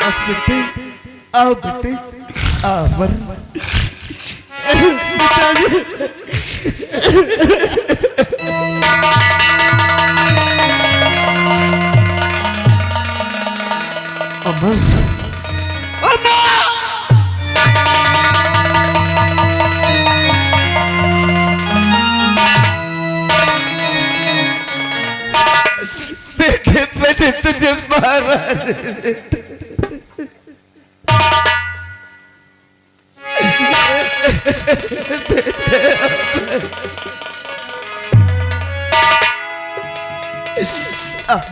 बस बेटे आओ बेटे मर अमर बेटे मैंने तुझे मारा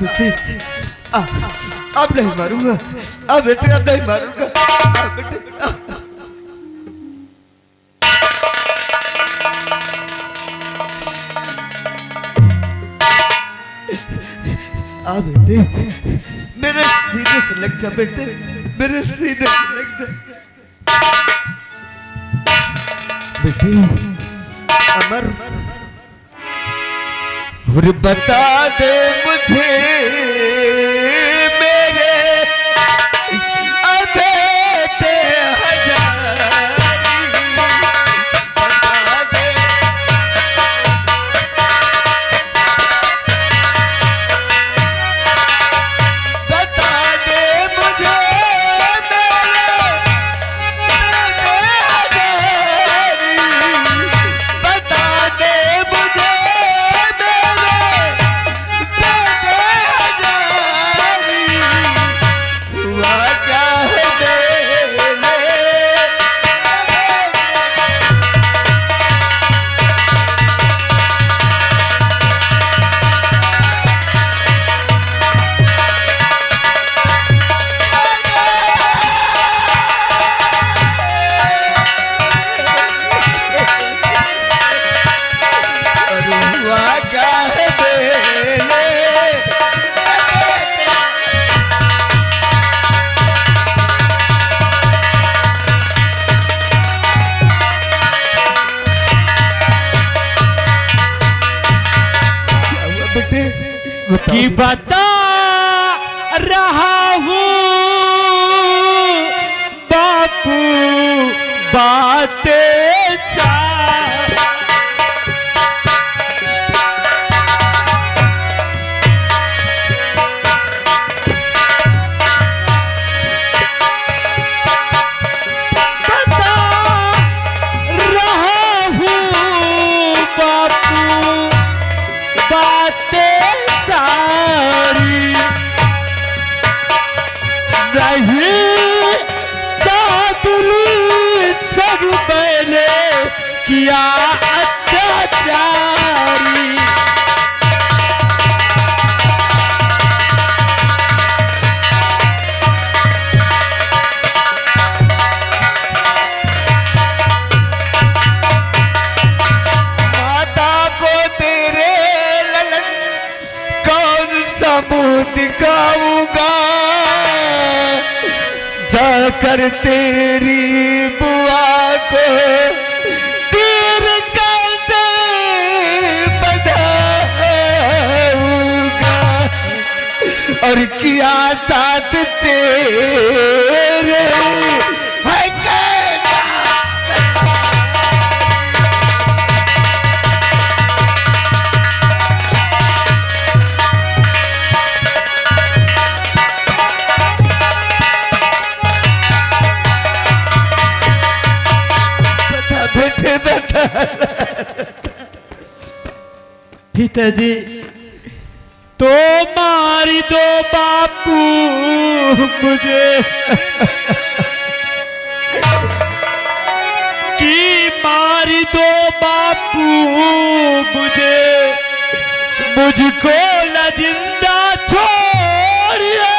बेटे अब नहीं मारूंगा बेटे अब नहीं मारूंगा बेटे बेटे मेरे सीने से लग जा बेटे मेरे सीने से लग जा बेटे अमर और बता दे मुझे मेरे बेटे कि बता रहा हूँ बापू बातें किया अत्याचारी माता को तेरे ललन कौन सा मुंह दिखाऊंगा जाकर तेरी बुआ को और किया साथ तेरे है बता बेटे बता पिताजी तो मारी दो बापू मुझे कि मारी दो बापू मुझे मुझको न जिंदा छोड़िए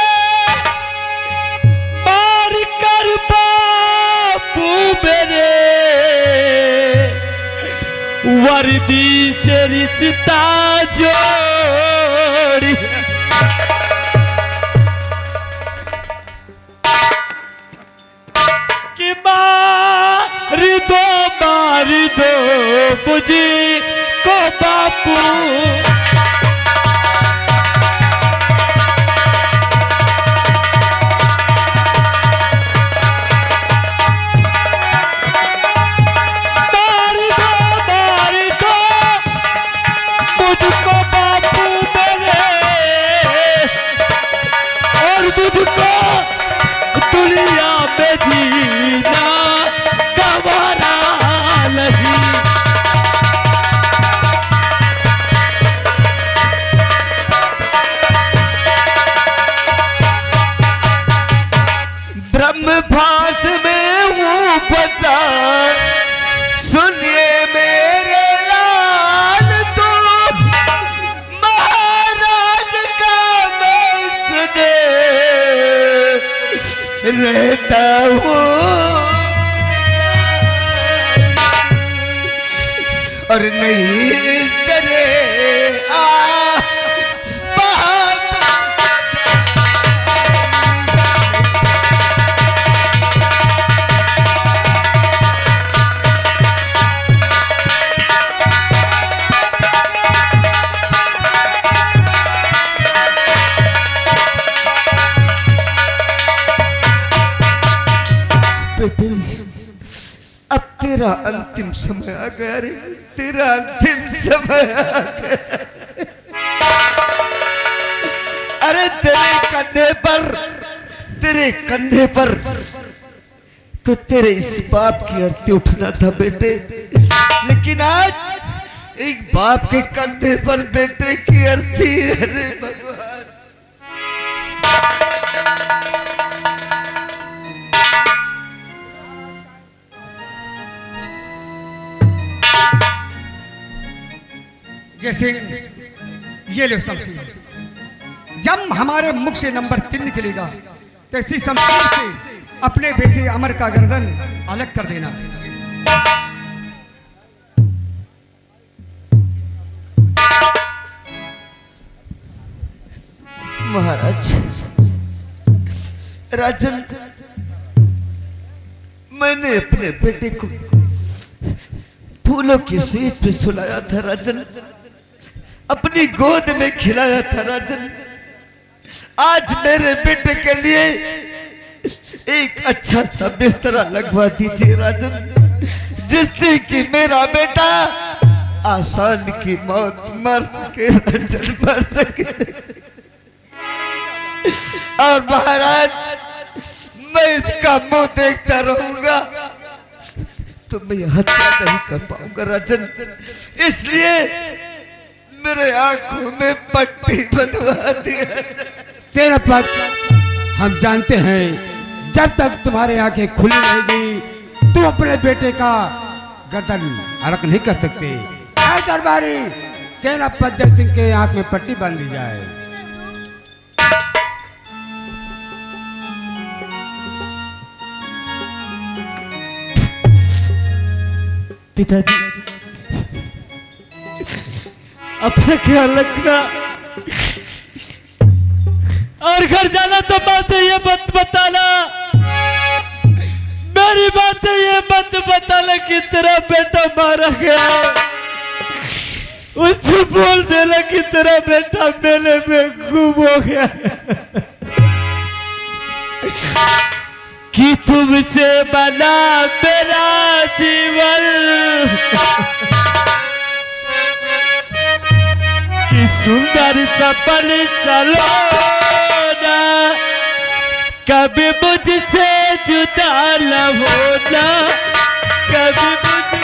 मार कर बापू मेरे वर्दी से रिश्ता जोड़ी कि मार दो मुझे को बापू दुनिया में जीना गवारा नहीं। ब्रह्म भास में हूँ फंसा, सुनिए मेरे लाल तो महाराज का मैं सुने रहता हूँ, और नहीं करे बेटे, अब तेरा अंतिम समय आ गया रे, तेरा अंतिम समय आ गया। अरे तेरे कंधे पर तो तेरे इस बाप की अर्थी उठना था बेटे, लेकिन आज एक बाप के कंधे पर बेटे की अर्थी। अरे भगवान, जैसे ये लो शमशीर, जब हमारे मुख से नंबर 3 निकलेगा तो इसी शमशीर से अपने बेटे अमर का गर्दन अलग कर देना। महाराज, राजन, मैंने अपने बेटे को फूलों की सीट पे सुलाया था राजन, अपनी गोद में खिलाया था राजन। आज मेरे बेटे के लिए एक अच्छा सा बिस्तरा लगवा दीजिए राजन, जिससे कि मेरा बेटा आसान की मौत मर सके राजन, मर सके। और महाराज, मैं इसका मुंह देखता रहूंगा तो मैं हत्या नहीं कर पाऊंगा राजन, इसलिए मेरे आंखों में पट्टी बंधवा दिया। सेनापति, हम जानते हैं जब तक तुम्हारी आंखें खुली रहेगी तुम अपने बेटे का गर्दन अलग नहीं कर सकते। आए दरबारी, सेनापति जय सिंह के आंख में पट्टी बांध दी जाए। पिताजी, अपना ख्याल रखना, और घर जाना तो बात ये मत बताना, मेरी बात ये मत बताना कि तेरा बेटा मारा गया। उससे बोल देना कि तेरा बेटा मेले में गुम हो गया, कि तुमसे बना मेरा जीवन, कि सुंदर सपन सलोना, कभी मुझसे जुदा न होना, कभी मुझसे।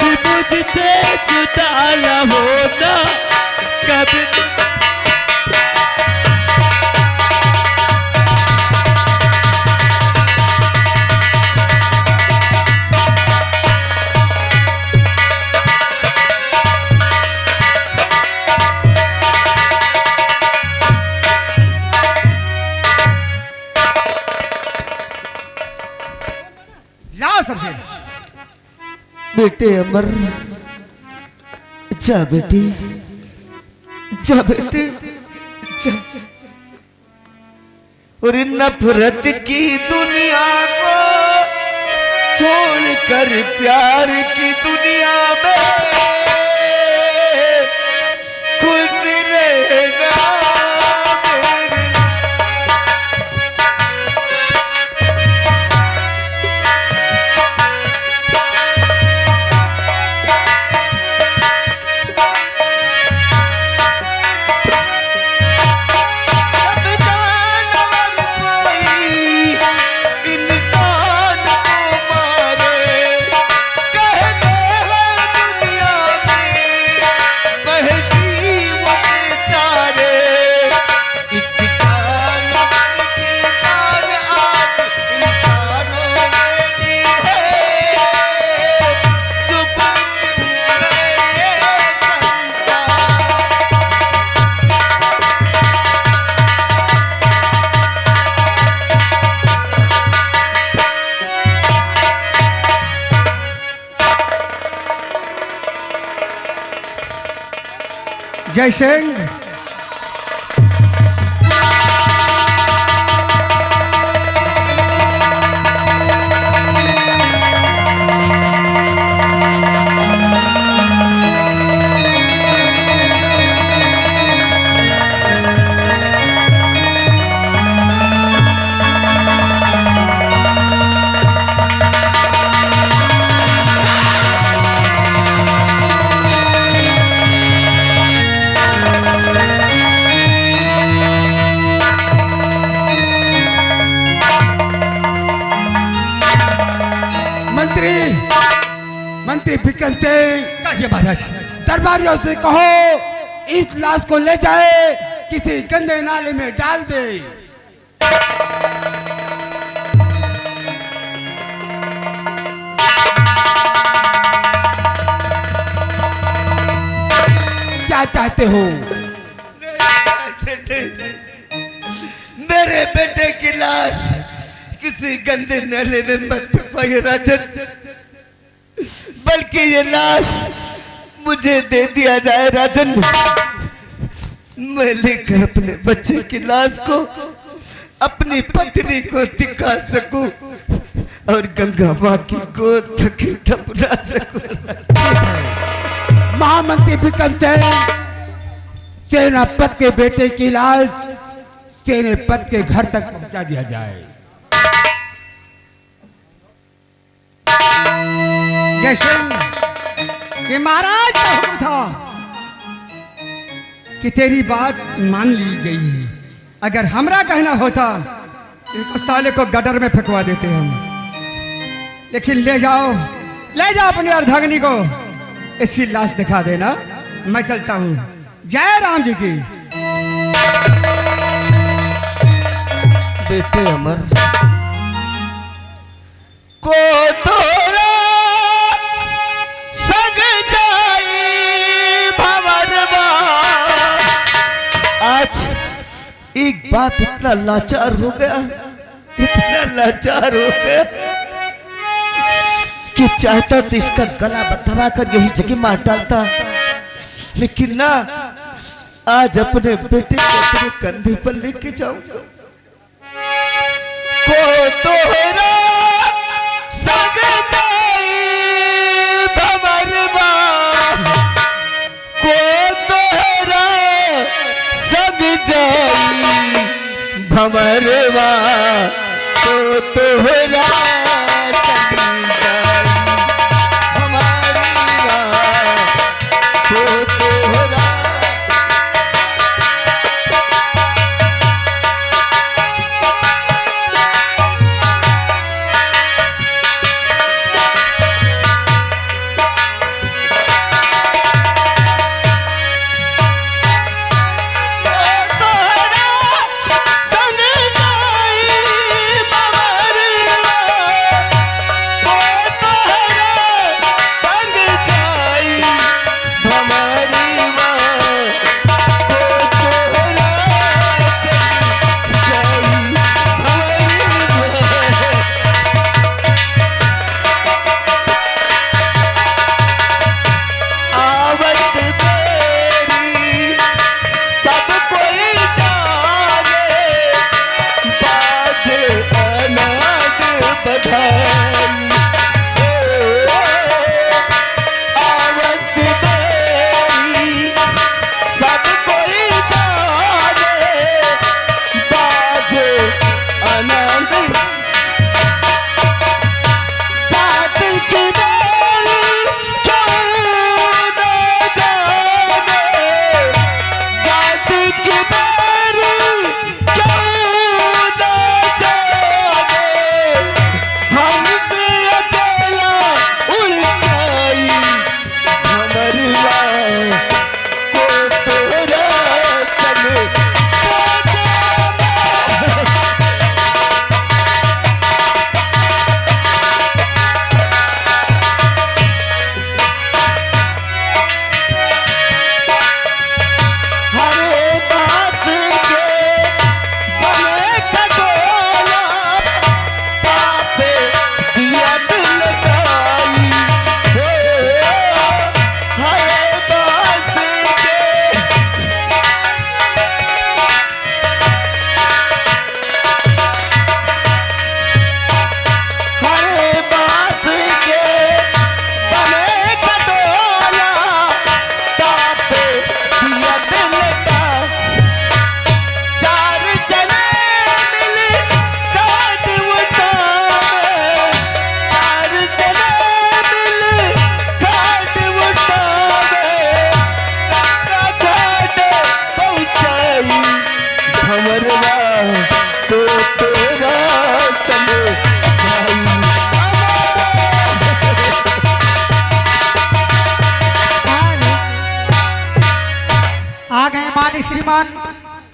कभी मुझसे जुदा न होना कभी। लाओ सबसे। बेटे अमर, जा बेटी, जा बेटे, जा। और नफरत की दुनिया को छोड़कर प्यार की दुनिया में खुश रहना मेरे। जय सिंह। मंत्री बिक्रम सिंह, कहिए महाराज। दरबारियों से कहो इस लाश को ले जाए किसी गंदे नाले में डाल दे। क्या चाहते हो? मेरे बेटे की लाश किसी गंदे नाले में मत फेंकिए राजन, बल्कि ये लाश मुझे दे दिया जाए राजन। मैं लेकर अपने बच्चे की लाश को अपनी पत्नी को दिखा सकूं और गंगा माँ की गोद तक दफना सकूं। महामंत्री बिक्रम सिंह, सेनापति के बेटे की लाश सेनापति के घर तक पहुंचा दिया जाए। जय सिंह, ये महाराज का हुक्म था कि तेरी बात मान ली गई है। अगर हमरा कहना होता तो साले को गटर में फेंकवा देते हम, लेकिन ले जाओ अपनी अर्धांगिनी को, इसकी लाश दिखा देना। मैं चलता हूं। जय राम जी की। बेटे अमर को तोरा सग जाई भंवरवा। आज एक बाप इतना लाचार हो गया, इतना लाचार हो गया कि चाहता तो इसका गला दबा कर यही जगह मार डालता, लेकिन ना, आज अपने बेटे को अपने कंधे पर लेके जाऊंगा। को तोहरा सग जाई भंवरवा, को तोहरा सग जाई भंवरवा, को तोहरा चली जाई हमारी राह, को तोहरा।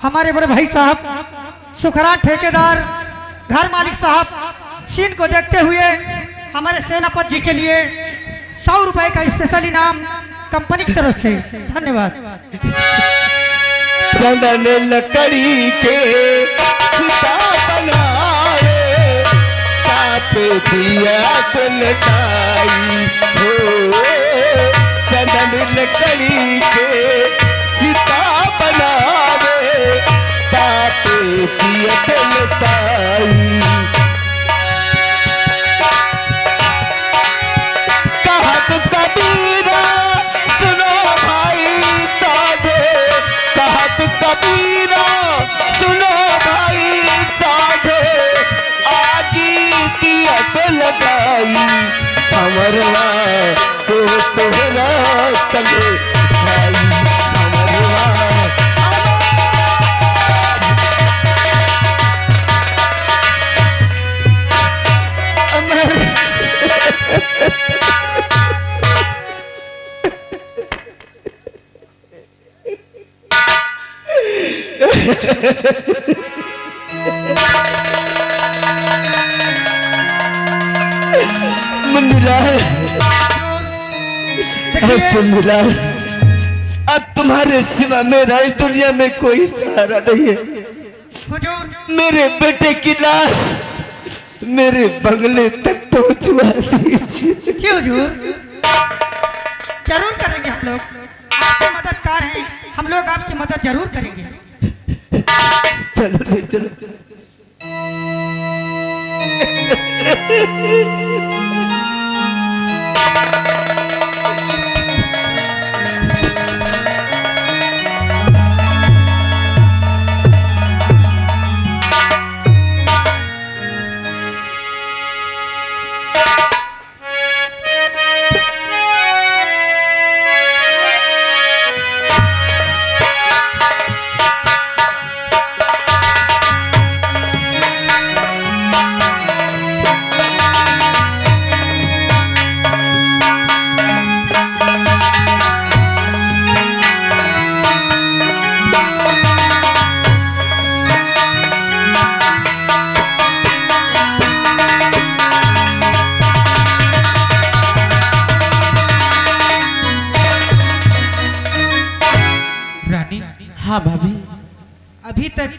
हमारे बड़े भाई साहब सुखराम ठेकेदार घर मालिक साहब सीन को देखते हुए हमारे सेनापति जी के लिए 100 रुपए का स्पेशल इनाम कंपनी की तरफ से धन्यवाद। चंदन लकड़ी के चिता बनावे तापे दिया दुलटाई हो। चंदन लकड़ी के चिता बनावे तापे दिया दुलटाई। कहत कबीरा सुनो भाई साधे, कहत कबीरा सुनो भाई साधे, आगी दियत लगाई हमरवा को तोहरा संगे भाई हमरवा। मुन्नीलाल, मुन्नीलाल, अब तुम्हारे सिवा मेरा इस दुनिया में कोई सहारा नहीं है। हुजूर मेरे बेटे की लाश मेरे बंगले तक पहुंचवा दीजिए। जी हुजूर, जरूर करेंगे हम लोग, आपके मददगार हैं हम लोग, आपकी मदद जरूर करेंगे। चलो रे चलो। हाँ भाभी, अभी तक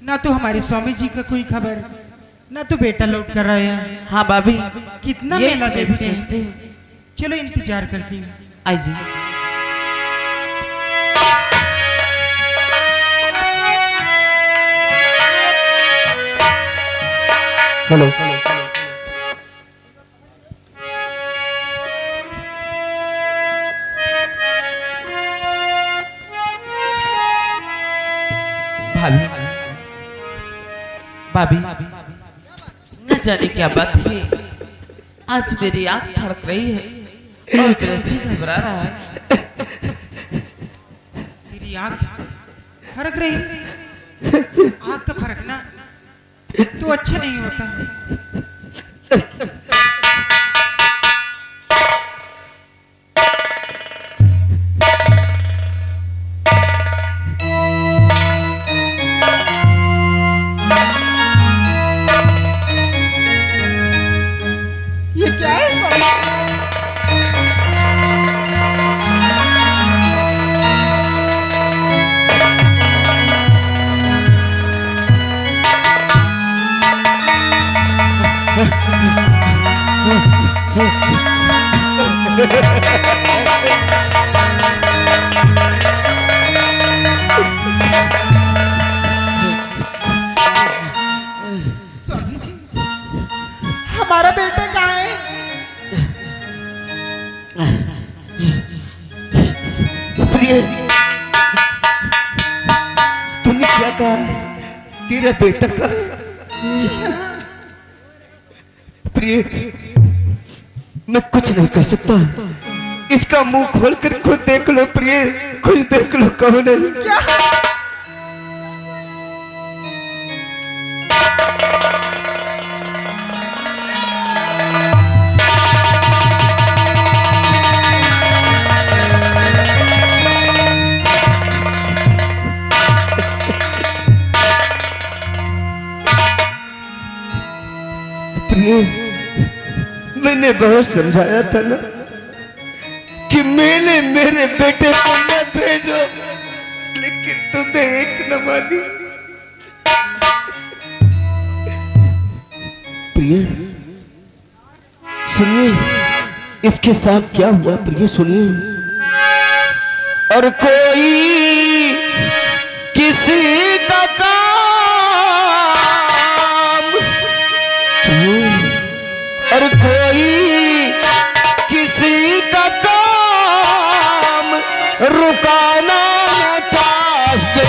ना तो हमारे स्वामी जी का कोई खबर, ना तो बेटा लौट कर आया। हाँ भाभी, कितना ये मेला मैं भी देखते सोचती हैं। हूँ। चलो इंतजार करती हूँ। आइए। हेलो भाभी, भाभी, न जाने क्या बात है, आज मेरी आंख फड़क रही है और मेरा जी घबरा रहा है। तेरी आंख फरक रही, आंख का फरकना तो अच्छा नहीं होता। ये क्या है स्वामी जी, हमारा बेटा कहाँ है? प्रिय, तूने क्या कहा? तेरा बेटा का? प्रिय, मैं कुछ नहीं कर सकता, इसका मुंह खोलकर खुद देख लो प्रिय, खुद देख लो कौन है। क्या? प्रिय, मैंने बहुत समझाया था ना कि मेरे बेटे को न भेजो, लेकिन तुमने एक न मानी। प्रिय सुनिए, इसके साथ क्या हुआ प्रिय सुनिए। और कोई किसी का काम, और कोई किसी का काम रुकाना चाहते।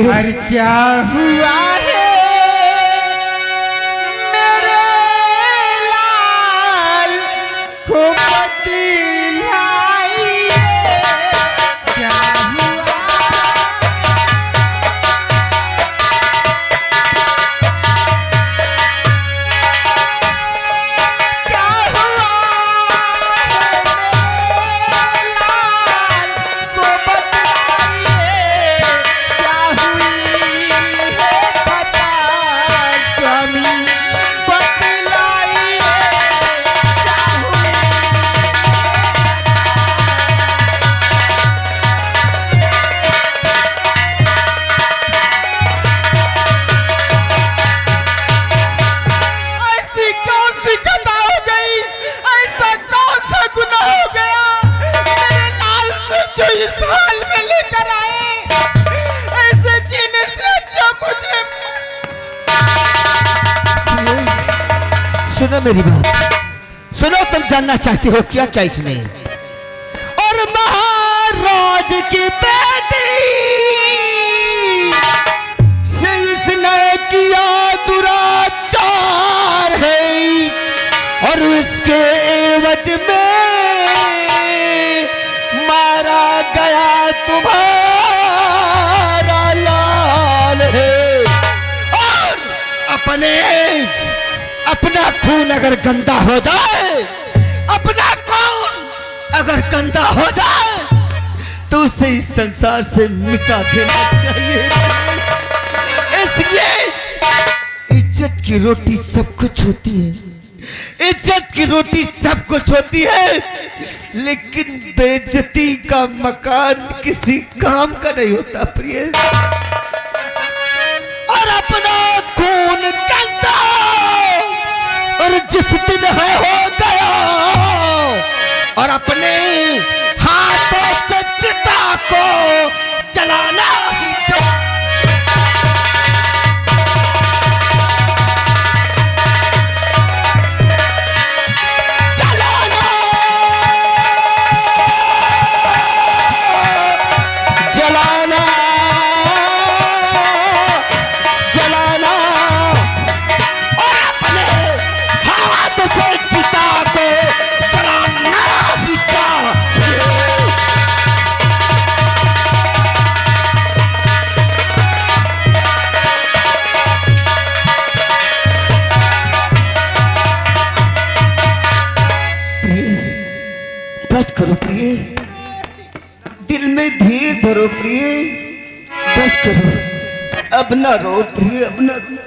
और क्या हुआ है मेरे लाल को बतलाइए, क्या हुआ? क्या हुआ सुनो मेरी बात, सुनो, तुम जानना चाहती हो क्या क्या इसने। और महाराज की बेटी से इसने किया दुराचार है, और उसके एवज में मारा गया तुम्हारा लाल है। और अपना खून अगर गंदा हो जाए, अपना खून अगर गंदा हो जाए तो उसे इस संसार से मिटा देना चाहिए। इसलिए इज्जत की रोटी सब कुछ होती है, इज्जत की रोटी सब कुछ होती है, लेकिन बेइज्जती का मकान किसी काम का नहीं होता प्रिय। और अपना खून गंदा और जिस दिन है हो गया, और अपने हाथों से चिता को जलाना ही जलाना, और अपने हाथ से करो प्रिय, दिल में धीर धरो प्रिय, बस करो, अब ना रो प्रिय, अब ना रो।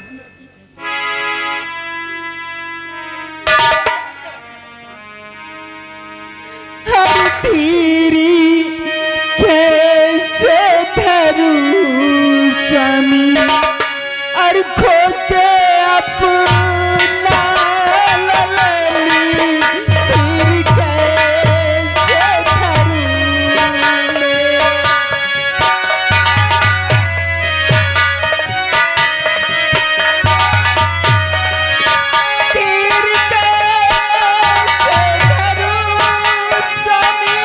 तेरी कैसे धरूं स्वामी और खोते अपना ललनी, तेरी कैसे धरूं मैं। तेरी कैसे धरूं स्वामी,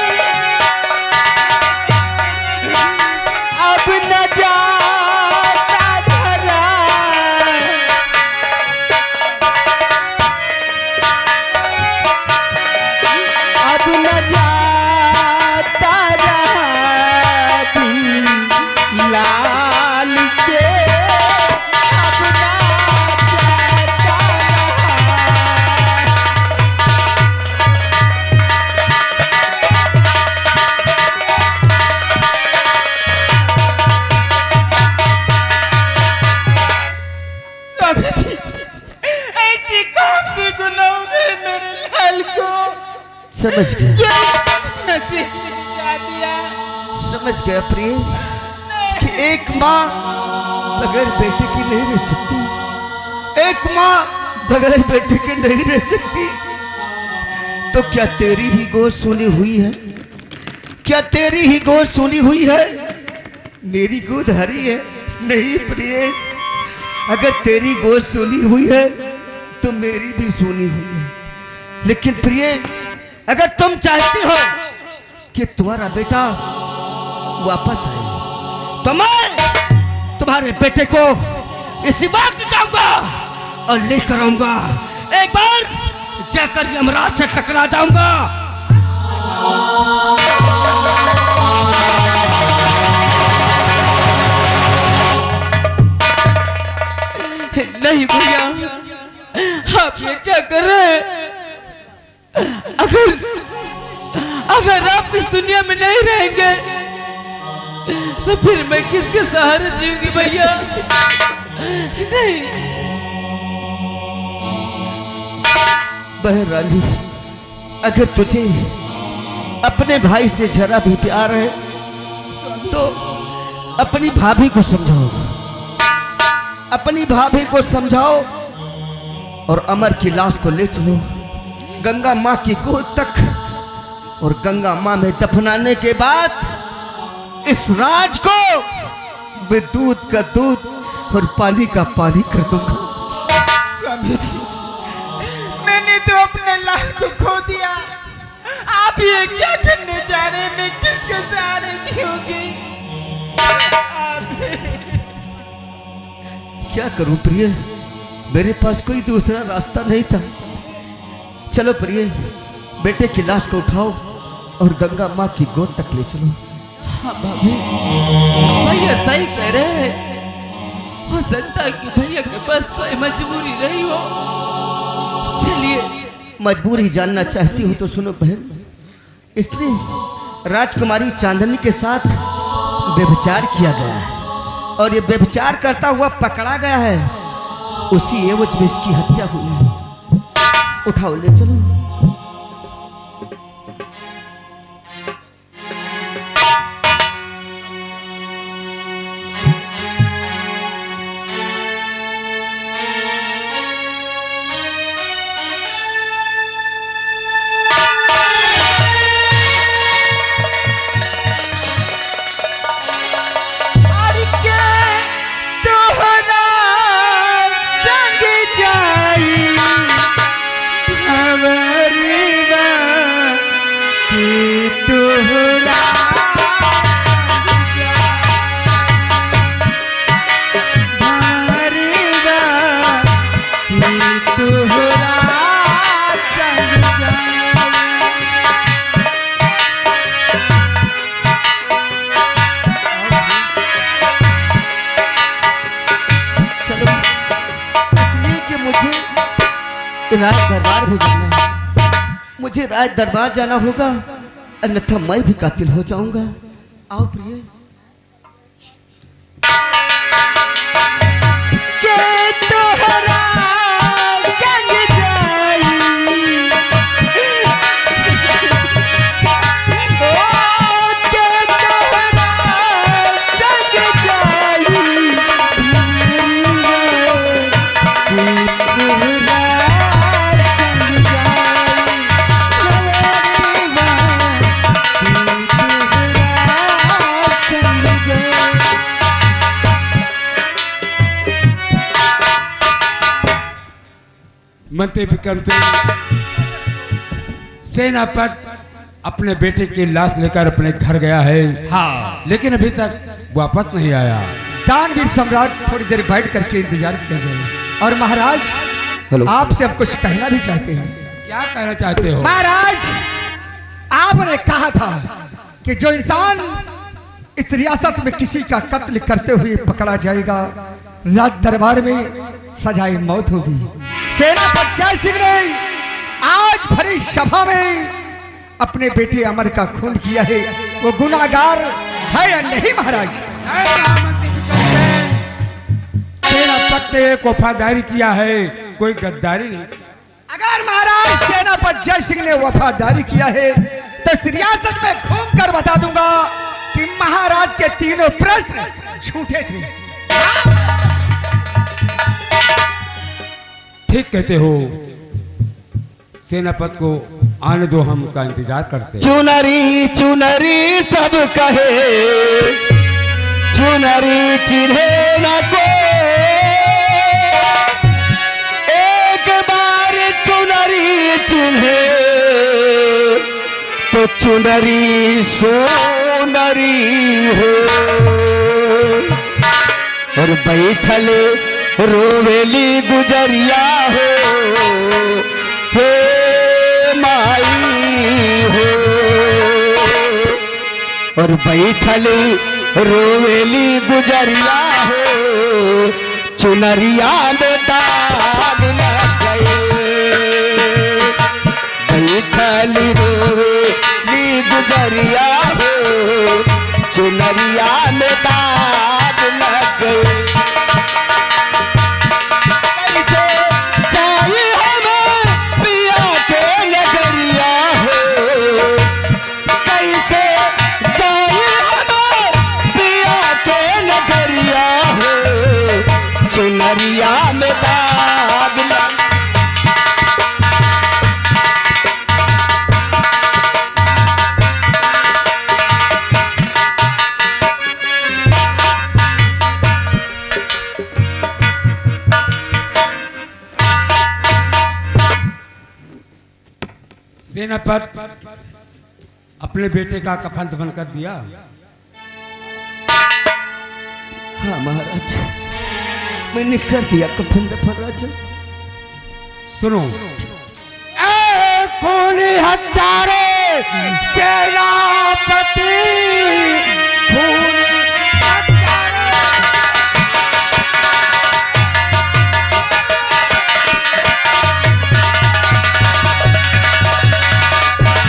अब न जाता धरा, अब न जाता रहा बिन लाल के, अब न जाता रहा। स्वामी जी, ऐसी कौन सी गुनाह है मेरे लाल को समझ गया, जो नसीब ला दिया। समझ गया प्रिय कि एक माँ बगैर बेटे की नहीं रह सकती, एक माँ बगैर बेटे के नहीं रह सकती। तो क्या तेरी ही गोद सुनी हुई है? क्या तेरी ही गोद सुनी हुई है? मेरी गोद हरी है? नहीं प्रिय, अगर तेरी गोद सुनी हुई है तो मेरी भी सुनी हुई है। लेकिन प्रिय, अगर तुम चाहती हो कि तुम्हारा बेटा वापस आए तो मैं तुम्हारे बेटे को इसी वक्त जाऊंगा और लेकर आऊंगा, एक बार जाकर यमराज से टकरा जाऊंगा। नहीं भैया, आप ये क्या कर रहे हैं? अगर आप इस दुनिया में नहीं रहेंगे तो फिर मैं किसके सहारे जीऊंगी भैया? नहीं। बहरहाली, अगर तुझे अपने भाई से जरा भी प्यार है तो अपनी भाभी को समझाओ, अपनी भाभी को समझाओ और अमर की लाश को ले चलो गंगा माँ की गोद तक, और गंगा माँ में दफनाने के बाद इस राज को मैं दूध का दूध और पानी का पानी कर दूंगा। स्वामी जी, मैंने तो अपने लाल को खो दिया, आप ये क्या करने जा रहे हैं? मैं किसके सहारे जीऊंगी? क्या करूं प्रिय, मेरे पास कोई दूसरा रास्ता नहीं था। चलो प्रिय, बेटे की लाश को उठाओ और गंगा माँ की गोद तक ले चलो। हाँ भाभी, भैया सही कह रहे हैं। हो सकता है कि भैया के पास कोई मजबूरी रही हो। चलिए। मजबूरी जानना चाहती हो तो सुनो बहन, इसलिए राजकुमारी चांदनी के साथ व्यभिचार किया गया है और ये व्यभिचार करता हुआ पकड़ा गया है, उसी एवज में इसकी हत्या हुई है। उठाओ, ले चलो। राज दरबार भी जाना है, मुझे राज दरबार जाना होगा अन्यथा मैं भी कातिल हो जाऊंगा। आओ प्रिय। के तोहरा संग जाई, ओ के तोहरा संग जाई, मंत्री विक्रम सिंह सेनापति अपने बेटे की लाश लेकर अपने घर गया है। हाँ, लेकिन अभी तक वापस नहीं आया। दानवीर सम्राट थोड़ी देर बैठ करके इंतजार किया जाए। और महाराज, हेलो। आपसे अब कुछ कहना भी चाहते हैं। क्या कहना चाहते हो? महाराज, आपने कहा था कि जो इंसान इस रियासत में किसी का कत्ल करते हुए पकड़ा जाएगा, राज दरबार में सजाए मौत होगी। सेनापति जय सिंह ने आज भरी सभा में अपने बेटे अमर का खून किया है। वो गुनाहगार है या नहीं महाराज? नहीं महामंत्री विक्रम सिंह, सेनापति ने एक वफादारी किया है, कोई गद्दारी नहीं। अगर महाराज सेनापति जय सिंह ने वफादारी किया है तो इस रियासत में घूम कर बता दूंगा कि महाराज के तीनों प्रश्न झूठे थे। ठीक कहते हो। सेनापति को आने दो, हम का इंतजार करते हैं। चुनरी चुनरी सब कहे, चुनरी चिन्हे न को, एक बार चुनरी चिन्हे तो चुनरी सोनरी हो। और बैठल रोवेली गुजरिया हो, हे माई हो। और बैठल रोवेली गुजरिया हो, चुनरिया में दाग लग गए। बैठल रोवेली गुजरिया हो, चुनरिया में दाग लग गए। चुनरिया में दाग लग। सेनापति अपने बेटे का कफन दफन कर दिया। हाँ महाराज, मैंने कर दिया कफन दफन राजन। सुनो, ए खूनी हत्यारे सेनापति, खूनी हत्यारे।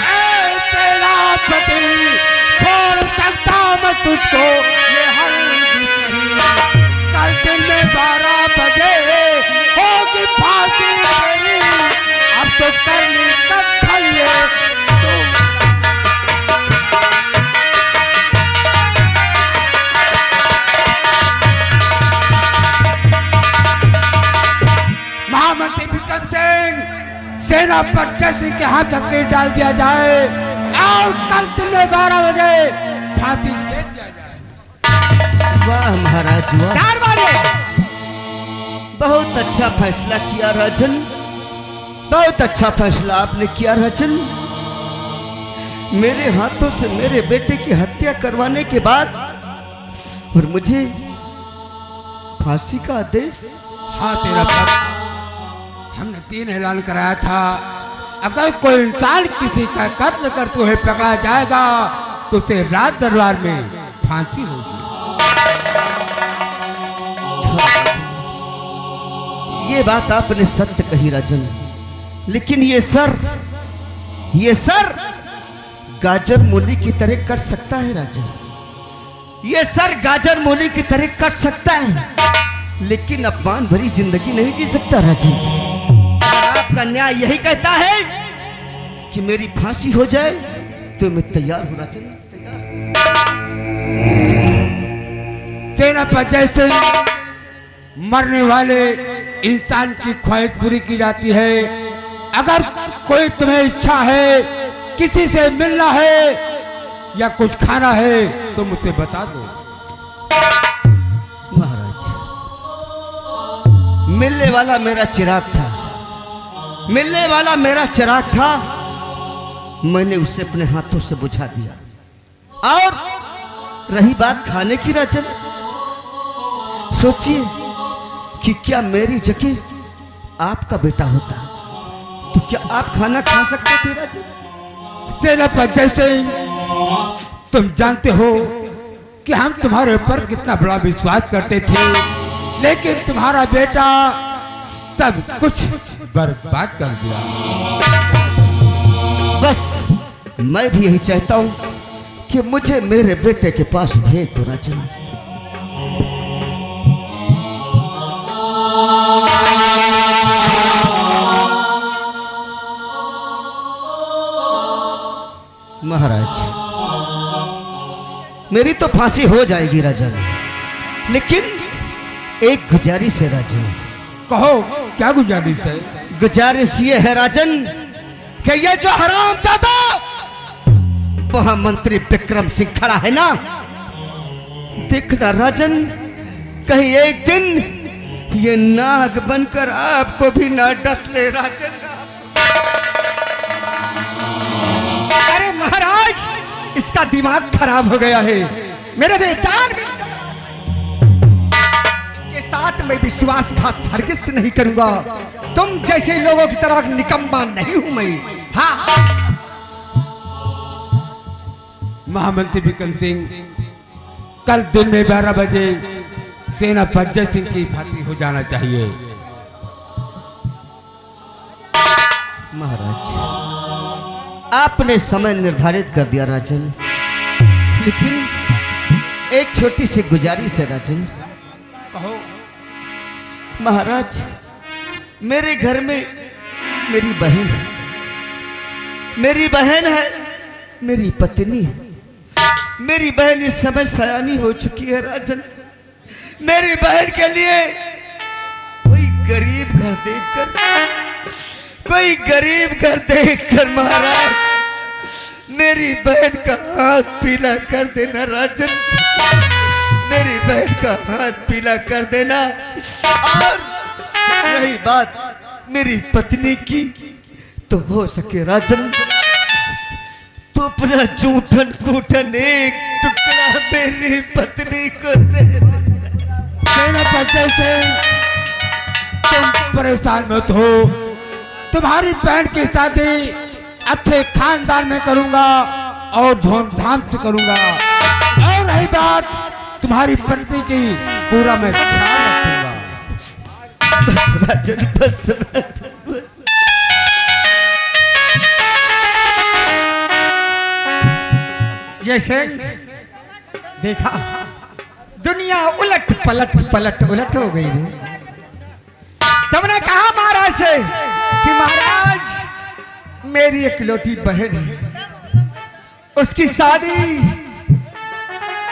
ए सेनापति, छोड़ सकता मैं तुझको, ये हरगिज़ नहीं। कल दिन में 12 बजे होगी फांसी तेरी, अब तो करनी कब फलिए महामंत्री विक्रम सिंह, सेनापति जय सिंह के हाथ लकीर डाल दिया जाए और कल दिन में 12 बजे फांसी दे दिया जाए। वाह महाराज वाह, दरबारी, बहुत अच्छा फैसला किया राजन, बहुत अच्छा फैसला आपने किया राजन। मेरे हाथों से मेरे बेटे की हत्या करवाने के बाद और मुझे फांसी का आदेश। हाँ तेरा बाप, हमने 3 ऐलान कराया था, अगर कोई इंसान किसी का कत्ल करते हुए पकड़ा जाएगा तो उसे राज दरबार में फांसी होगी। ये बात आपने सत्य कही राजन, लेकिन ये सर गाजर मूली की तरह कट सकता है राजन, ये सर गाजर मूली की तरह कट सकता है, लेकिन अपमान भरी जिंदगी नहीं जी सकता राजन। अगर आपका न्याय यही कहता है कि मेरी फांसी हो जाए तो मैं तैयार हूं राजन, तैयार। सेनापति जैसे मरने वाले इंसान की ख्वाहिश पूरी की जाती है। अगर कोई तुम्हें इच्छा है, किसी से मिलना है या कुछ खाना है तो मुझसे बता दो। महाराज, मिलने वाला मेरा चिराग था, मिलने वाला मेरा चिराग था, मैंने उसे अपने हाथों से बुझा दिया। और रही बात खाने की राजन, सोचिए कि क्या मेरी जगह आपका बेटा होता तो क्या आप खाना खा सकते थे राजन? सेनापति जैसे तुम जानते हो कि हम तुम्हारे ऊपर कितना बड़ा विश्वास करते थे, लेकिन तुम्हारा बेटा सब कुछ बर्बाद कर दिया। बस मैं भी यही चाहता हूं कि मुझे मेरे बेटे के पास भेज दो राजन। महाराज, मेरी तो फांसी हो जाएगी राजन, लेकिन एक गुजारिश है राजन। कहो क्या गुजारिश है? गुजारिश ये है राजन कि ये जो हरामजादा महामंत्री विक्रम सिंह खड़ा है ना, देखना राजन, कहीं एक दिन ये नाग बनकर आपको भी ना डस ले राजन। अरे महाराज, इसका दिमाग खराब हो गया है। मेरे देवतान के साथ मैं विश्वासघात हरगिज नहीं करूंगा। तुम जैसे लोगों की तरह निकम्मा नहीं हूं मैं। हाँ, महामंत्री विक्रम सिंह, कल दिन में 12 बजे सेनापति जय सिंह की फांसी हो जाना चाहिए। महाराज, आपने समय निर्धारित कर दिया राजन, लेकिन एक छोटी सी गुजारिश है राजन। कहो। महाराज, मेरे घर में मेरी बहन है, मेरी बहन है, मेरी पत्नी है। मेरी बहन इस समय सयानी हो चुकी है राजन। मेरी बहन के लिए कोई गरीब घर देखकर, कोई गरीब घर देखकर महाराज मेरी बहन का हाथ पीला कर देना राजन, मेरी बहन का हाथ पीला कर देना। और रही बात मेरी पत्नी की, तो हो सके राजन तो अपना जूठन कूठन एक टुकड़ा मेरी पत्नी को दे दे। सेनापति से तुम परेशान मत हो, तुम्हारी बहन की शादी अच्छे खानदान में करूंगा और धूमधाम से करूंगा। और रही बात तुम्हारी पत्नी की, पूरा मैं ख्याल रखूंगा। बस राजन, बस राजन। जैसे देखा, दुनिया उलट पलट उलट हो गई रे। तुमने कहा महाराज से कि महाराज मेरी इकलौती बहन है, उसकी शादी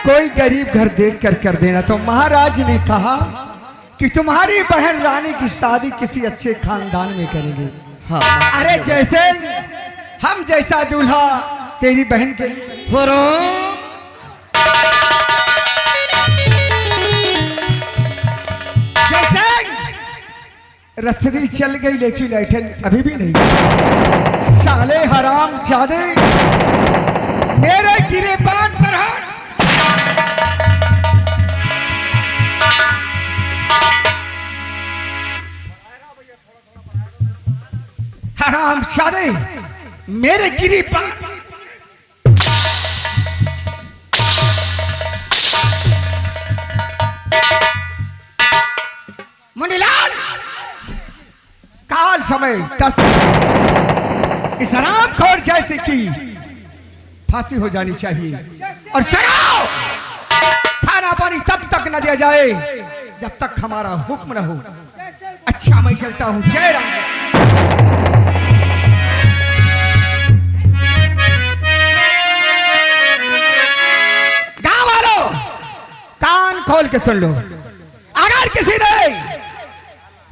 कोई गरीब घर देख कर देना। तो महाराज ने कहा कि तुम्हारी बहन रानी की शादी किसी अच्छे खानदान में करेंगे। हाँ, अरे जैसे हम जैसा दूल्हा तेरी बहन के जैसे रसरी चल गई, लेकिन ऐठन अभी भी नहीं। साले हराम जादे, मेरे गिरेबान पर हाथ। हराम जादे, मेरे गिरेबान। मुनीलाल, काल समय 10 इस हरामखोर जैसे की फांसी हो जानी चाहिए। और सुनो, खाना पानी तब तक न दिया जाए जब तक हमारा हुक्म न हो। अच्छा मैं चलता हूँ, जय राम। गाँव वालों कान खोल के सुन लो, अगर किसी ने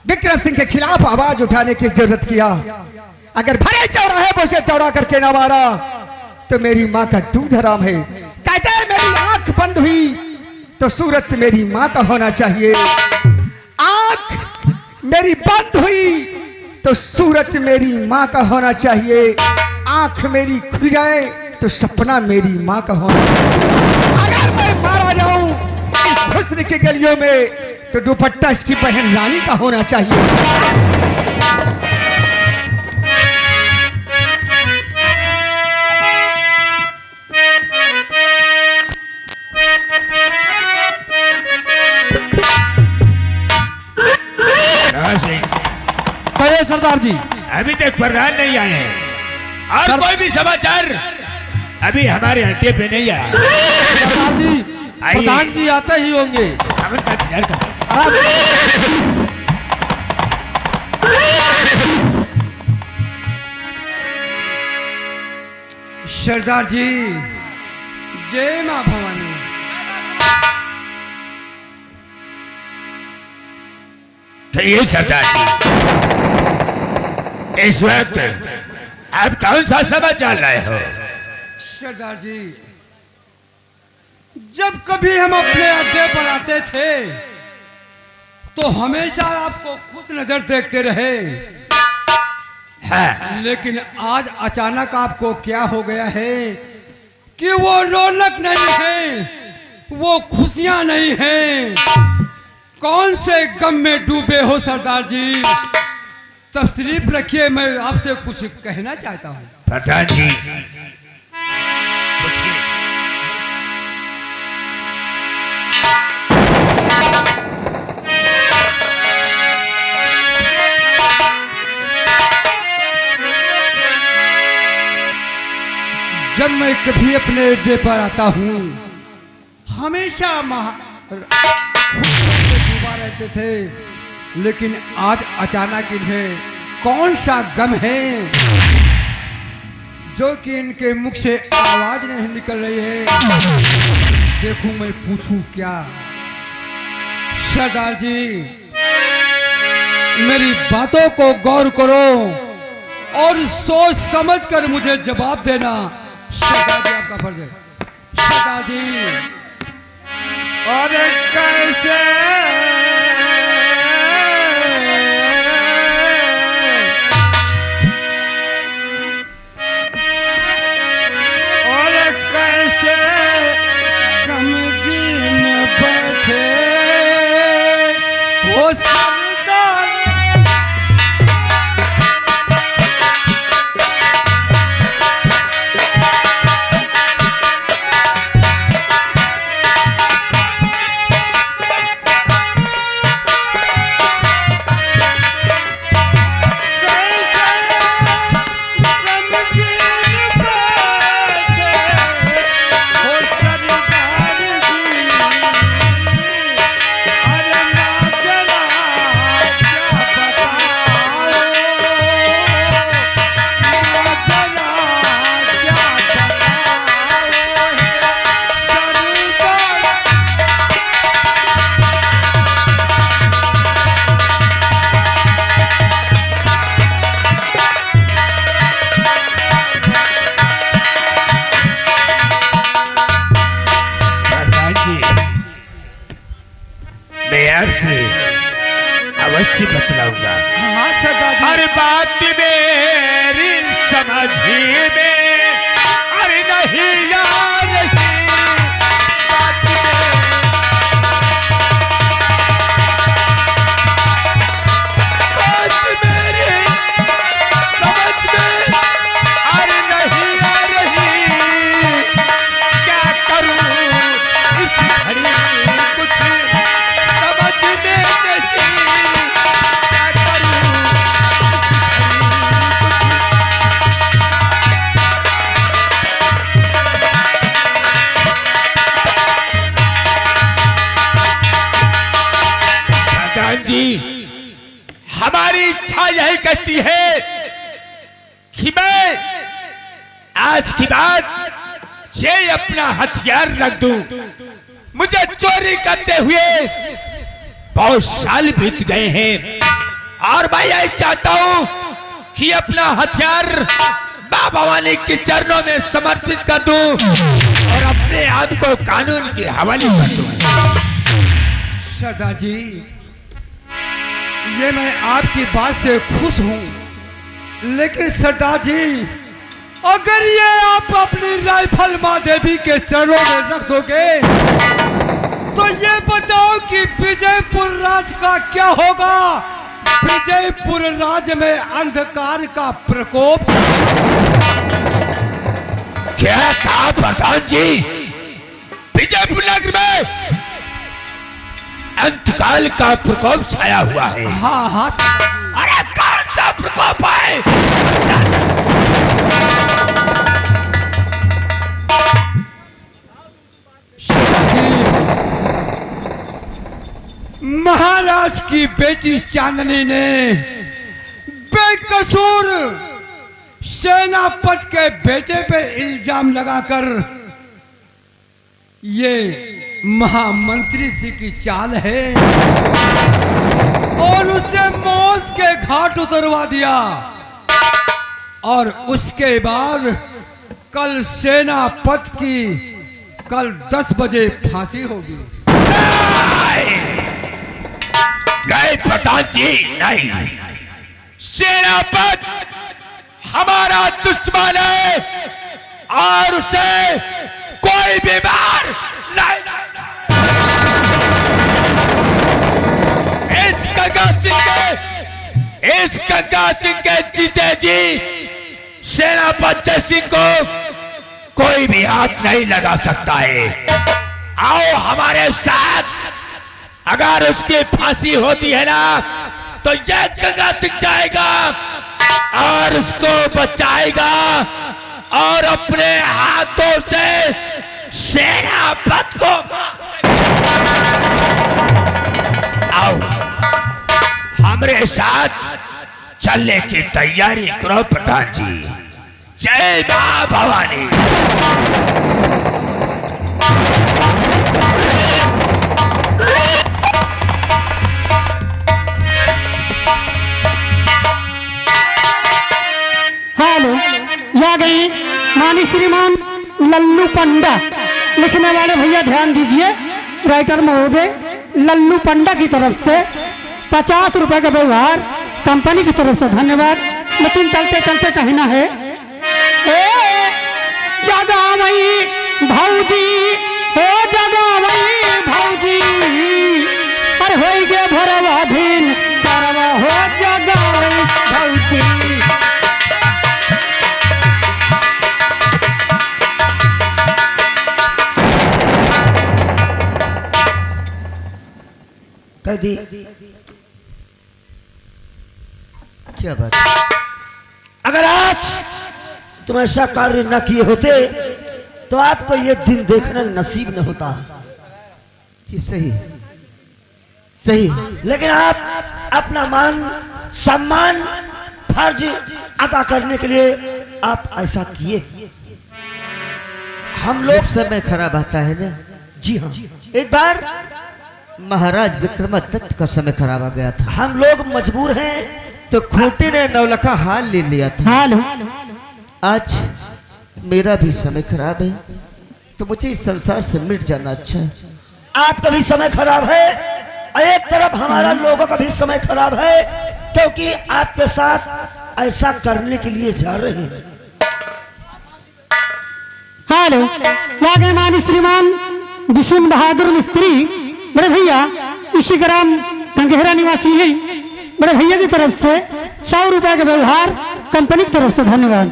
विक्रम सिंह के खिलाफ आवाज उठाने की जरूरत किया, अगर भरे चौराहे पर उसे दौड़ा करके न मारा तो मेरी माँ का दूध हराम है। कहते हैं मेरी आंख बंद हुई तो सूरत मेरी माँ का होना चाहिए, आंख मेरी बंद हुई तो सूरत मेरी माँ का होना चाहिए, आंख मेरी खुल जाए तो सपना मेरी माँ का होना चाहिए। अगर मैं मारा जाऊं इस हुस्न की गलियों में तो दुपट्टा इसकी बहन रानी का होना चाहिए। कहिए सरदार जी। अभी तक प्रधान नहीं आए हैं और कोई भी समाचार अभी हमारे अड्डे पे नहीं आया। सरदार जी, प्रधान जी आते ही होंगे। सरदार जी, जय मां भवानी। तो ये सरदार जी, इस वक्त आप कौन सा समाचार लाए हो? सरदार जी, जब कभी हम अपने अड्डे पर आते थे तो हमेशा आपको खुश नजर देखते रहे, हाँ। लेकिन आज अचानक आपको क्या हो गया है कि वो रौनक नहीं है, वो खुशियां नहीं हैं। कौन से गम में डूबे हो सरदार जी? तशरीफ रखिए, मैं आपसे कुछ कहना चाहता हूँ। प्रधान जी पूछिए। जब मैं कभी अपने अड्डे पर आता हूँ हमेशा खुशियों से डूबा रहते थे, लेकिन आज अचानक इन्हें कौन सा गम है जो कि इनके मुख से आवाज नहीं निकल रही है। देखूं मैं पूछूं क्या? सरदार जी, मेरी बातों को गौर करो और सोच समझ कर मुझे जवाब देना। सरदार जी, आपका फर्ज है। सरदार जी, और कैसे और कैसे गमगीन बैठे हो सरदार। अवश्य बतलाऊंगा। हाँ सरदार जी। हर बात मेरी समझ में अरे नहीं यार नहीं, बात मेरी समझ में अरे नहीं आ रही, क्या करूं इस घड़ी कुछ समझ में नहीं। कहती है कि मैं आज की बात से अपना हथियार रख दूं। मुझे चोरी करते हुए बहुत साल बीत गए हैं और मैं यही चाहता हूं कि अपना हथियार मां भवानी के चरणों में समर्पित कर दूं और अपने आप को कानून के हवाले कर दूं। सरदार जी, ये मैं आपकी बात से खुश हूं, लेकिन सरदार जी अगर ये आप अपनी राइफल मां देवी के चरणों में रख दोगे तो ये बताओ कि विजयपुर राज का क्या होगा। विजयपुर राज में अंधकार का प्रकोप। क्या कहा प्रधान जी? विजयपुर नगर में अंधकार का प्रकोप छाया हुआ है। हाँ हाँ, अरे कौन सा प्रकोप है? महाराज की बेटी चांदनी ने बेकसूर सेनापति के बेटे पर इल्जाम लगाकर ये महामंत्री जी की चाल है और उसे मौत के घाट उतरवा दिया। और उसके बाद कल सेनापति की कल 10 बजे फांसी होगी। नहीं प्रधान जी, नहीं। सेनापति हमारा दुश्मन है और उसे कोई भी मार नहीं। इस गंगा सिंह के जीते जी सेनापति जय सिंह को कोई भी हाथ नहीं लगा सकता है। आओ हमारे साथ। अगर उसकी फांसी होती है ना तो यह गंगा सिंह जाएगा और उसको बचाएगा और अपने हाथों से सेनापति को। आओ हमारे साथ चलने की तैयारी करो प्रधान जी। जय मां भवानी। हेलो, या गई मानी श्रीमान लल्लू पंडा। लिखने वाले भैया ध्यान दीजिए, राइटर महोदय लल्लू पंडा की तरफ से 50 रुपए का व्यवहार कंपनी की तरफ से धन्यवाद। लेकिन चलते चलते कहना है, जगावई भौजी हो, जगावई भौजी पर होई गे भरवा धीन सरवा हो, जगावई भौजी। दी क्या बात? अगर आज तुम ऐसा कार्य न किए होते तो आपको ये दिन देखना नसीब न होता। जी सही सही। लेकिन आप अपना मान सम्मान फर्ज अदा करने के लिए आप ऐसा किए। हम लोग समय खराब आता है ना। जी हाँ, एक बार महाराज विक्रमादित्य का समय खराब आ गया था। हम लोग मजबूर हैं तो खूंटी ने नौलखा हाल ले लिया था। आज मेरा भी समय खराब है तो मुझे इस संसार से मिट जाना अच्छा है। आपका भी समय खराब है और एक तरफ हमारा लोगों का भी समय खराब है, क्योंकि आपके साथ ऐसा करने के लिए जा रहे हैं। हेलो, लागे मान श्रीमान विष्णु बहादुर मिस्त्री बड़े भैया इसी ग्राम गंगेहरा निवासी है। बड़े भैया की तरफ से 100 रुपए का व्यवहार कंपनी की तरफ से धन्यवाद।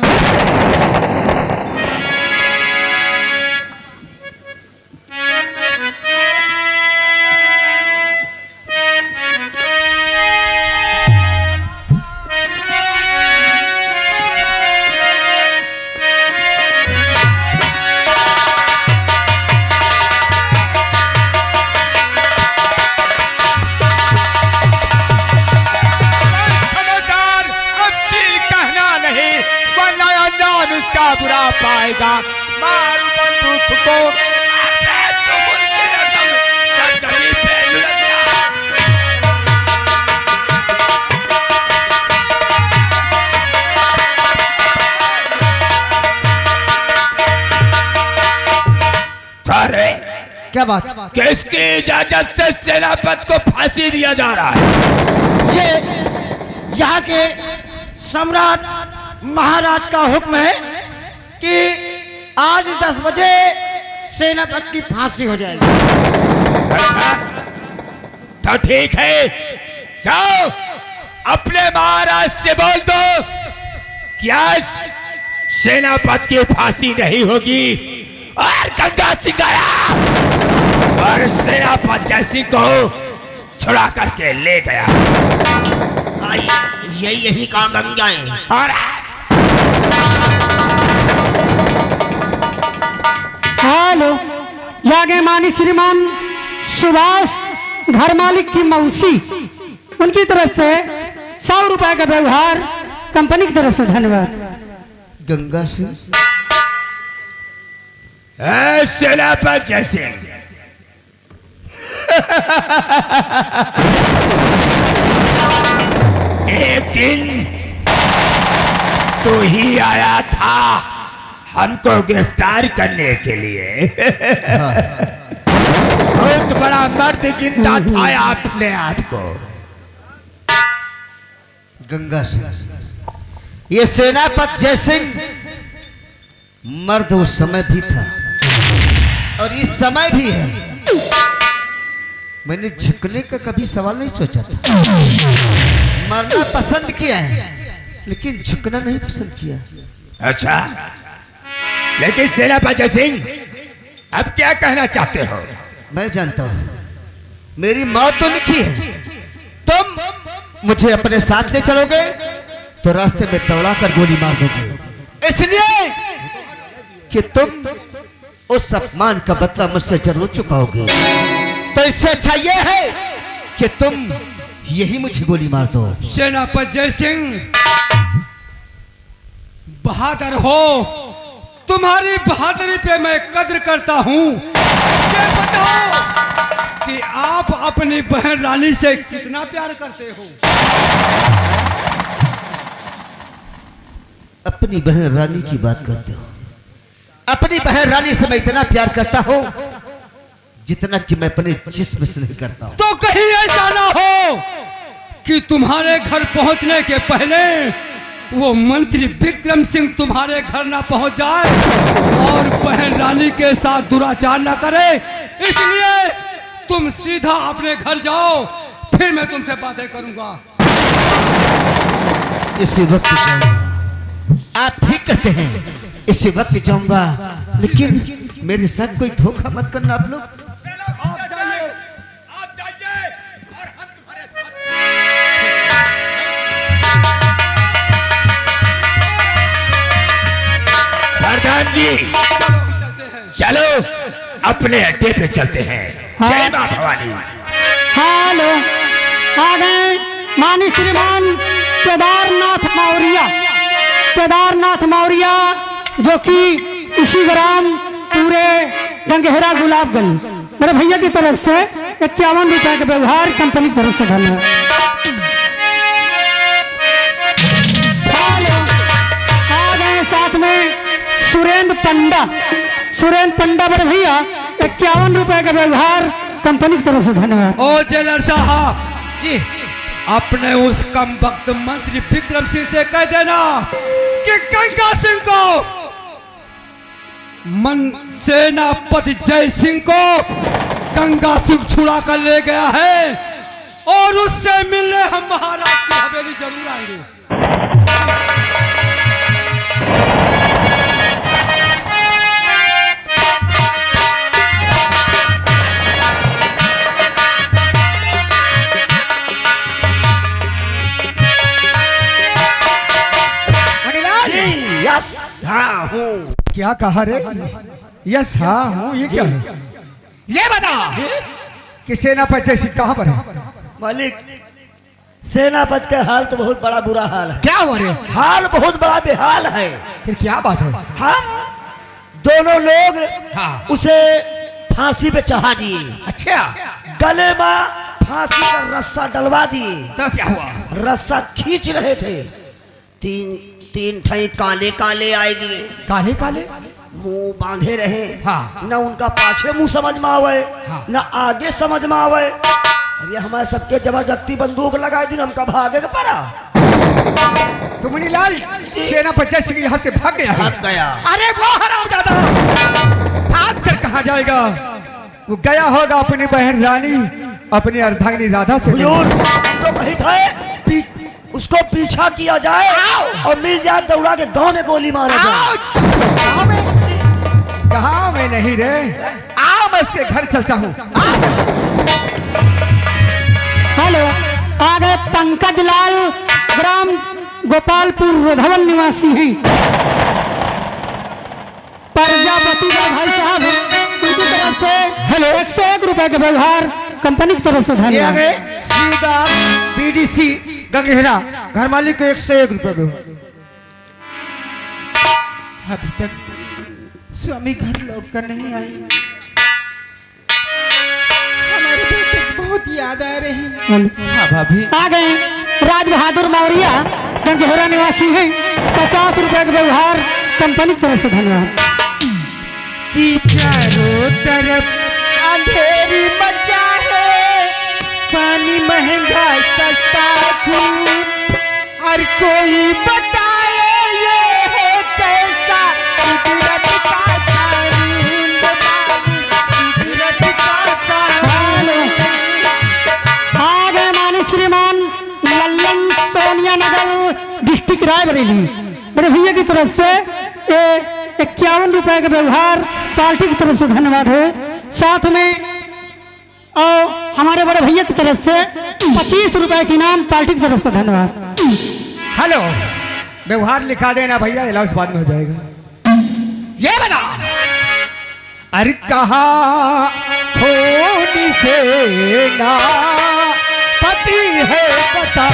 बचा पाएगा। मारू बंदूक को, अबे चुमुल के एकदम सरजमी पे लुढ़क जा। अरे क्या बात? किसकी इजाजत से सेनापति को फांसी दिया जा रहा है? ये यहाँ के सम्राट महाराज का हुक्म है कि आज 10 बजे सेनापति की फांसी हो जाएगी। अच्छा तो ठीक है, जाओ अपने महाराज से बोल दो कि आज सेनापति की फांसी नहीं होगी और गंगा सिंह आया और सेनापति जयसिंह को छुड़ा करके ले गया। यही कहा गंगा है। और हेलो, जागे मानी श्रीमान सुभाष घर मालिक की मौसी, उनकी तरफ से 100 रुपए का व्यवहार कंपनी की तरफ से। धन्यवाद। गंगा सिंह, सेनापति जयसिंह, एक दिन तू ही आया था हमको गिरफ्तार करने के लिए। बहुत बड़ा मर्द गिनता था अपने आप को। गंगा सिंह, ये सेनापति जयसिंह मर्द उस समय भी था और इस समय भी है। मैंने झुकने का कभी सवाल नहीं सोचा था। मरना पसंद किया है लेकिन झुकना नहीं पसंद किया। अच्छा, लेकिन सेनापति जयसिंह अब क्या कहना चाहते हो? मैं जानता हूं मेरी मौत तो लिखी है। तुम मुझे अपने साथ ले चलोगे तो रास्ते में दौड़ा कर गोली मार दोगे, इसलिए कि तुम उस अपमान का बदला मुझसे जरूर चुकाओगे। तो इससे अच्छा यह है कि तुम यही मुझे गोली मार दो। सेनापति जयसिंह बहादुर हो, तुम्हारी बहादुरी पे मैं कद्र करता हूँ। ये बताओ कि आप अपनी बहन रानी से कितना प्यार करते हो? अपनी बहन रानी की बात करते हो? अपनी बहन रानी से मैं इतना प्यार करता हूँ जितना कि मैं अपने जिस्म से नहीं करता हूँ। तो कहीं ऐसा ना हो कि तुम्हारे घर पहुंचने के पहले वो मंत्री विक्रम सिंह तुम्हारे घर ना पहुंच जाए और बहन रानी के साथ दुराचार ना करे। इसलिए तुम सीधा अपने घर जाओ, फिर मैं तुमसे बातें करूंगा। इसी वक्त जाऊंगा। आप ठीक कहते हैं, इसी वक्त जाऊंगा, लेकिन मेरे साथ कोई धोखा मत करना आप लोग। आप जाइए और हम तुम्हारे साथ। प्रधान जी, चलो अपने अड्डे पे चलते हैं। जय मां भवानी। हेलो, आ गए मानी श्रीमान केदारनाथ मौर्य। केदारनाथ मौर्य जो कि इसी ग्राम पूरे गंगेहरा गुलाबगंज, मेरे भैया की तरफ से 51 रुपए का व्यवहार कंपनी की तरफ से। धन्यवाद। आ गए साथ में सुरेंद्र पंडा। सुरेंद्र पंडा मेरे भैया 51 रुपए का व्यवहार कंपनी की तरफ से। धन्यवाद। ओ जेलर साहब जी, अपने उस कम वक्त मंत्री विक्रम सिंह से कह देना कि गंगा सिंह को सेनापति जय सिंह को गंगा सिंह छुड़ा कर ले गया है और उससे मिलने हम महाराज की हवेली जरूर आएंगे। यस हाँ हूँ। क्या कहा रे? यस हाँ हूँ, ये क्या है? ये बता कि सेनापति जयसिंह कहाँ पर है? मालिक, सेनापति के हाल तो बहुत बड़ा बुरा हाल है। क्या हुआ रे? हाल बहुत बड़ा बेहाल है। फिर क्या बात है? हम दोनों लोग हाँ। उसे फांसी पे चढ़ा दिए। अच्छा, गले में फांसी का रस्सा डलवा दिए। तो क्या हुआ? रस्सा खींच रहे थे, तीन ठई काले काले आएगी, काले काले मुंह बांधे रहे। हाँ। न उनका पाछे मुंह समझ में आवे, हाँ। न आगे समझ में आवे। अरे हमारे सबके जबरदस्ती बंदूक लगाए दिन हमका भागे के पड़ा। तो मुनीलाल सेनापति सिंह यहाँ से भाग गया है। भाग गया। अरे वो हरामजादा भाग कर कहाँ जाएगा? वो गया होगा अपनी बहन रानी, अपनी अर्धांगिनी राधा से। हुजूर, हम तो कही थे उसको पीछा किया जाए और मिल जाए दौड़ा के गांव में गोली मारा जाए। गाँव में नहीं रे, आओ मैं उसके घर चलता हूँ। हेलो, आ गए पंकज लाल, ग्राम गोपालपुर रोधवन निवासी हैं। प्रजापति का भाई साहब, उनकी तरफ से हेलो 101 रुपए के व्यवहार कंपनी की तरफ से ये धन्यवाद। आगे सीधा बीडीसी गंगेहरा, घर मालिक को 101 रुपए दो। अभी तक स्वामी घर लौट कर नहीं आई। हमारे बेटे की बहुत याद आ रही है। हाँ भाभी। आ गए राज बहादुर मौर्य, गंगेहरा निवासी हैं। 50 रुपए के व्यवहार कंपनी की तरफ से धन्यवाद। कि चारों तरफ अंधेरी मचा है, पानी महंगा सस्ता खून, और कोई बताए ये है कैसा कुदरत का कानून, कुदरत का कानून। आ गए माननीय श्रीमान लल्लन सोनिया नगर, डिस्ट्रिक्ट रायबरेली, मेरे भैया की तरफ से 51 रुपए का व्यवहार पार्टी की तरफ से धन्यवाद है। साथ में और हमारे बड़े भैया की तरफ से 25 रुपए की नाम पार्टी की तरफ से धन्यवाद। हेलो, व्यवहार लिखा देना भैया, इलाज बाद में हो जाएगा। ये बता, अरे कहाँ खून से ना पति है बता।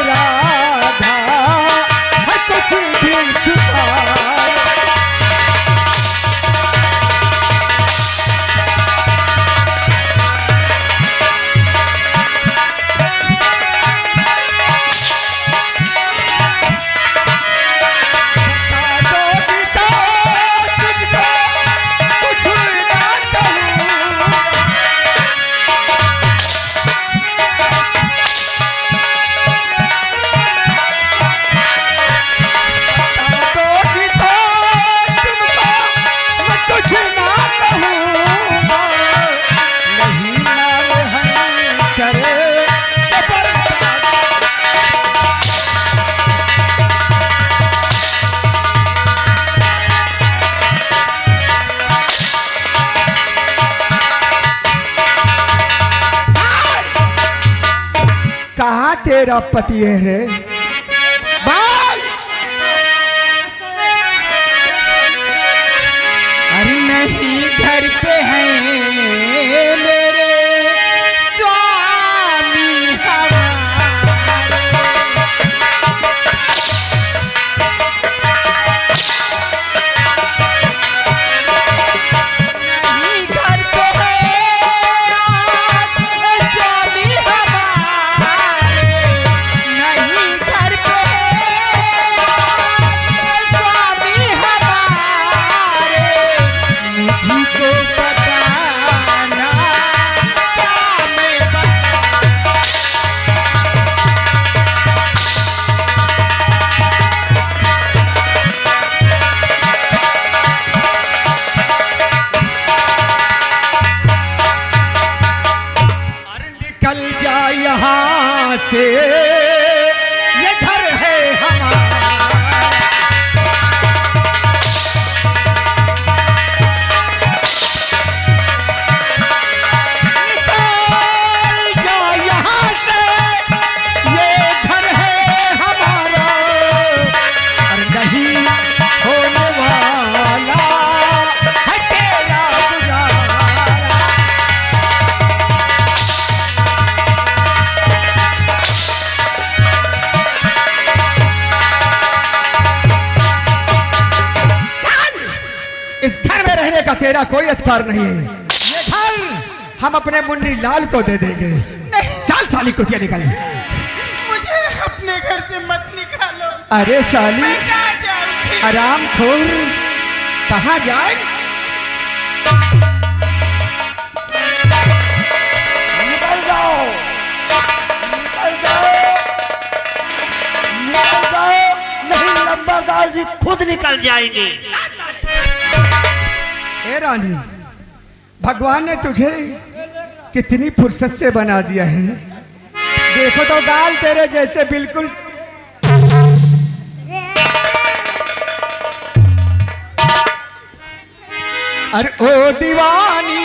राधा है कुछ भी छुपा। कहाँ तेरा पति है रे? बाल! अरे नहीं घर पे हैं मेरे स्वामी हमारे। नहीं घर पे हैं स्वामी हमारे, नहीं घर पे हैं स्वामी हमारे। मुझको पता इस घर में रहने का तेरा कोई अधिकार नहीं है। ये घर हम अपने मुन्नी लाल को दे देंगे। चल साली कुतिया निकल। मुझे अपने घर से मत निकालो। अरे साली मैं कहाँ जाऊंगी? आराम खोर, कहाँ जाए? निकल जाओ, निकल जाओ, निकल जाओ, नहीं लंबरदार जी खुद निकल जाएंगे। ए रानी, भगवान ने तुझे कितनी फुर्सत से बना दिया है। देखो तो गाल तेरे जैसे बिल्कुल। अरे ओ दीवानी